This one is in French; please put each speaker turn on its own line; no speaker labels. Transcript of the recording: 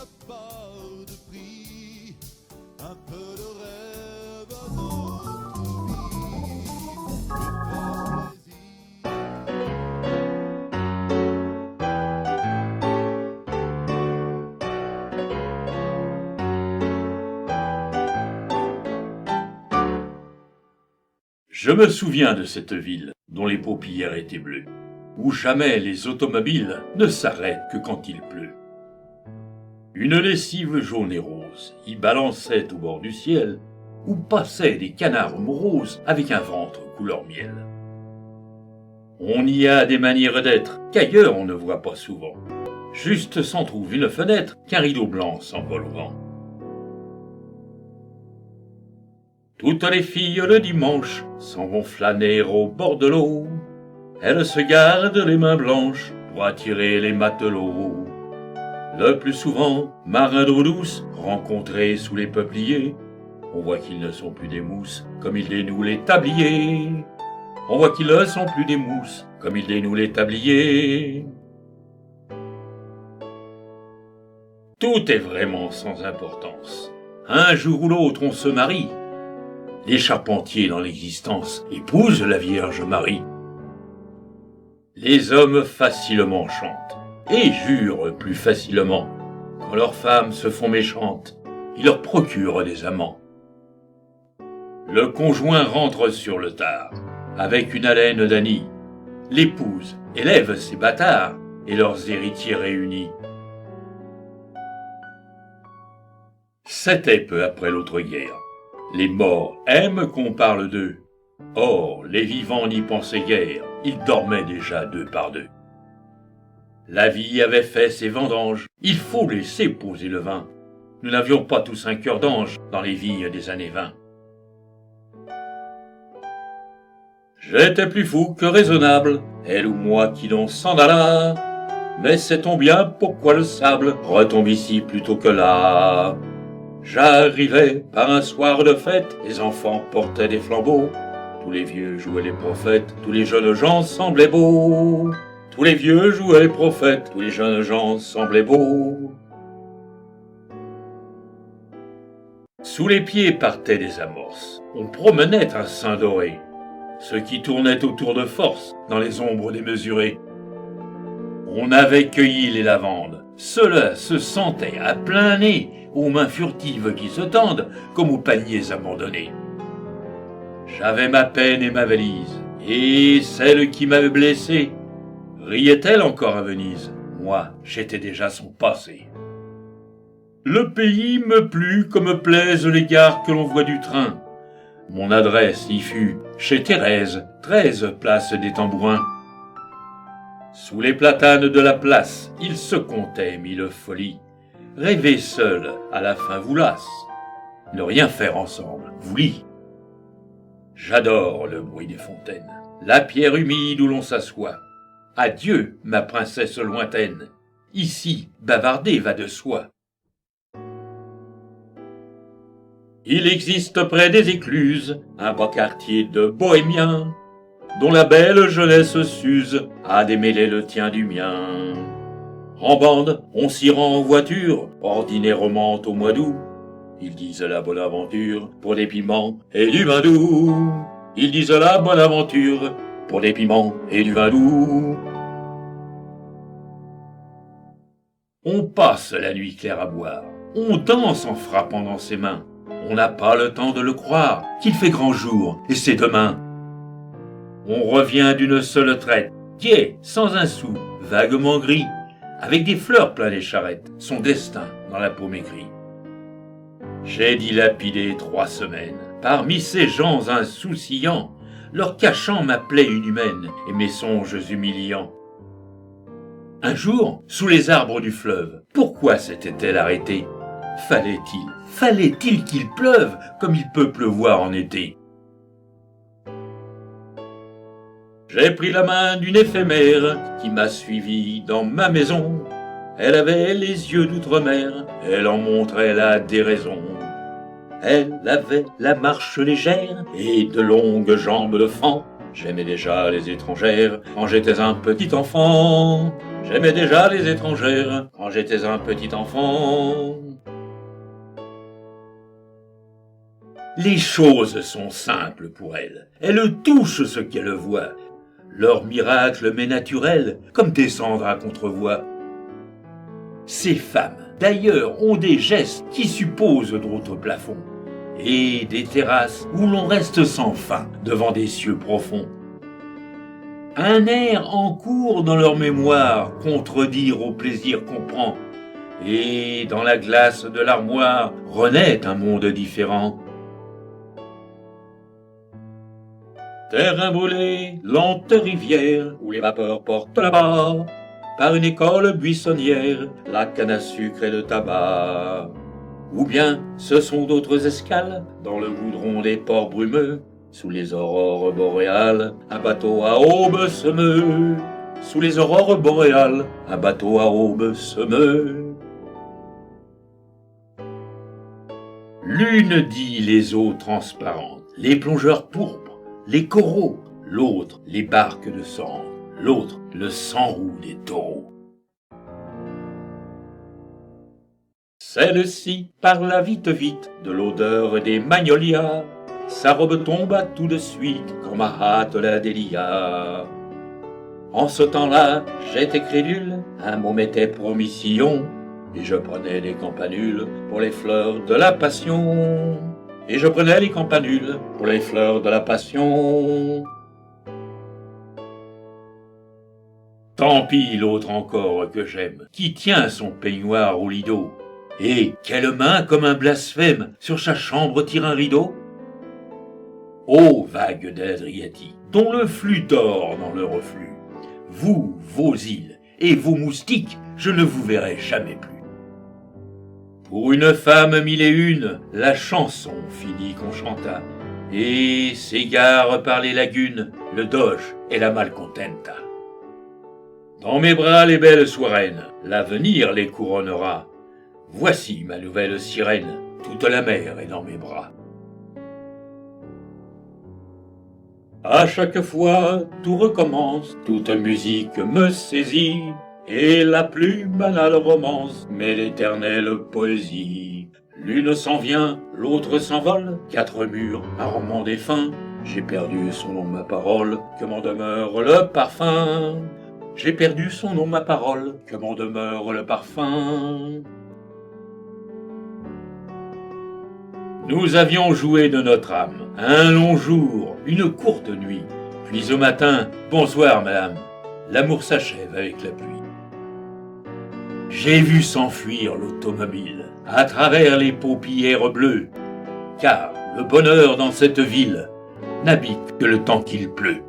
a pas de prix, un peu de rêve à notre vie, le faire plaisir.
Je me souviens de cette ville dont les paupières étaient bleues, où jamais les automobiles ne s'arrêtent que quand il pleut. Une lessive jaune et rose y balançait au bord du ciel, où passaient des canards moroses avec un ventre couleur miel. On y a des manières d'être qu'ailleurs on ne voit pas souvent. Juste s'en trouve une fenêtre qu'un rideau blanc s'envole au vent. Toutes les filles le dimanche s'en vont flâner au bord de l'eau. Elles se gardent les mains blanches pour attirer les matelots. Le plus souvent, marins d'eau douce rencontrés sous les peupliers, on voit qu'ils ne sont plus des mousses comme ils dénouent les tabliers. On voit qu'ils ne sont plus des mousses comme ils dénouent les tabliers. Tout est vraiment sans importance. Un jour ou l'autre, on se marie. Les charpentiers dans l'existence épousent la Vierge Marie. Les hommes facilement chantent et jurent plus facilement. Quand leurs femmes se font méchantes, ils leur procurent des amants. Le conjoint rentre sur le tard avec une haleine d'Annie. L'épouse élève ses bâtards et leurs héritiers réunis. C'était peu après l'autre guerre. Les morts aiment qu'on parle d'eux. Or, les vivants n'y pensaient guère, ils dormaient déjà deux par deux. La vie avait fait ses vendanges, il faut laisser poser le vin. Nous n'avions pas tous un cœur d'ange dans les vignes des années 20. J'étais plus fou que raisonnable, elle ou moi qui l'on s'en alla. Mais sait-on bien pourquoi le sable retombe ici plutôt que là? J'arrivais par un soir de fête, les enfants portaient des flambeaux. Tous les vieux jouaient les prophètes, tous les jeunes gens semblaient beaux. Tous les vieux jouaient les prophètes, tous les jeunes gens semblaient beaux. Sous les pieds partaient des amorces, on promenait un sein doré, ceux qui tournaient autour de force dans les ombres démesurées. On avait cueilli les lavandes, cela se sentait à plein nez, aux mains furtives qui se tendent comme aux paniers abandonnés. J'avais ma peine et ma valise, et celle qui m'avait blessé, riait-elle encore à Venise? Moi, j'étais déjà son passé. Le pays me plut comme plaisent les gares que l'on voit du train. Mon adresse y fut chez Thérèse, 13 place des Tambourins. Sous les platanes de la place, il se comptait mille folies. Rêver seul, à la fin vous lasse. Ne rien faire ensemble, vous lie. J'adore le bruit des fontaines, la pierre humide où l'on s'assoit. Adieu, ma princesse lointaine, ici, bavarder va de soi. Il existe près des écluses un beau quartier de bohémiens, dont la belle jeunesse s'use à démêler le tien du mien. En bande, on s'y rend en voiture, ordinairement au mois d'août. Ils disent la bonne aventure pour des piments et du vin doux. Ils disent la bonne aventure pour des piments et du vin doux. On passe la nuit claire à boire, on danse en frappant dans ses mains. On n'a pas le temps de le croire, qu'il fait grand jour et c'est demain. On revient d'une seule traite, gai, sans un sou, vaguement gris, avec des fleurs plein les charrettes, son destin dans la paume écrit. J'ai dilapidé 3 semaines, parmi ces gens insouciants, leur cachant ma plaie inhumaine et mes songes humiliants. Un jour, sous les arbres du fleuve, pourquoi s'était-elle arrêtée? Fallait-il qu'il pleuve comme il peut pleuvoir en été? J'ai pris la main d'une éphémère qui m'a suivi dans ma maison. Elle avait les yeux d'outre-mer, elle en montrait la déraison. Elle avait la marche légère et de longues jambes de fan. J'aimais déjà les étrangères quand j'étais un petit enfant. J'aimais déjà les étrangères quand j'étais un petit enfant. Les choses sont simples pour elles. Elles touchent ce qu'elles voient. Leur miracle m'est naturel, comme descendre à contre-voie. Ces femmes, d'ailleurs, ont des gestes qui supposent d'autres plafonds, et des terrasses où l'on reste sans fin devant des cieux profonds. Un air en cours dans leur mémoire, contredire au plaisir qu'on prend, et dans la glace de l'armoire renaît un monde différent. Terrain brûlé, lente rivière, où les vapeurs portent là-bas, par une école buissonnière, la canne à sucre et le tabac. Ou bien ce sont d'autres escales, dans le goudron des ports brumeux, sous les aurores boréales, un bateau à aube se meut. Sous les aurores boréales, un bateau à aube se meut. L'une dit les eaux transparentes, les plongeurs pourpres, les coraux, l'autre les barques de sang, l'autre le sang-roux des taureaux. Celle-ci parla vite de l'odeur des magnolias, sa robe tomba tout de suite quand ma hâte la délia. En ce temps-là, j'étais crédule, un mot m'était promission, et je prenais les campanules pour les fleurs de la passion. Et je prenais les campanules pour les fleurs de la passion. Tant pis l'autre encore que j'aime, qui tient son peignoir au lido. Et quelle main comme un blasphème sur sa chambre tire un rideau. Ô vagues d'Adriatique, dont le flux dort dans le reflux, vous, vos îles et vos moustiques, je ne vous verrai jamais plus. Pour une femme mille et une, la chanson finit qu'on chanta, et s'égare par les lagunes le doge et la malcontenta. Dans mes bras les belles soireines, l'avenir les couronnera. Voici ma nouvelle sirène, toute la mer est dans mes bras. À chaque fois, tout recommence, toute musique me saisit, et la plus banale romance, mais l'éternelle poésie. L'une s'en vient, l'autre s'envole, quatre murs, un roman défunt. J'ai perdu son nom, ma parole, que m'en demeure le parfum. J'ai perdu son nom, ma parole, que m'en demeure le parfum. Nous avions joué de notre âme, un long jour, une courte nuit, puis au matin, bonsoir madame, l'amour s'achève avec la pluie. J'ai vu s'enfuir l'automobile, à travers les paupières bleues, car le bonheur dans cette ville n'habite que le temps qu'il pleut.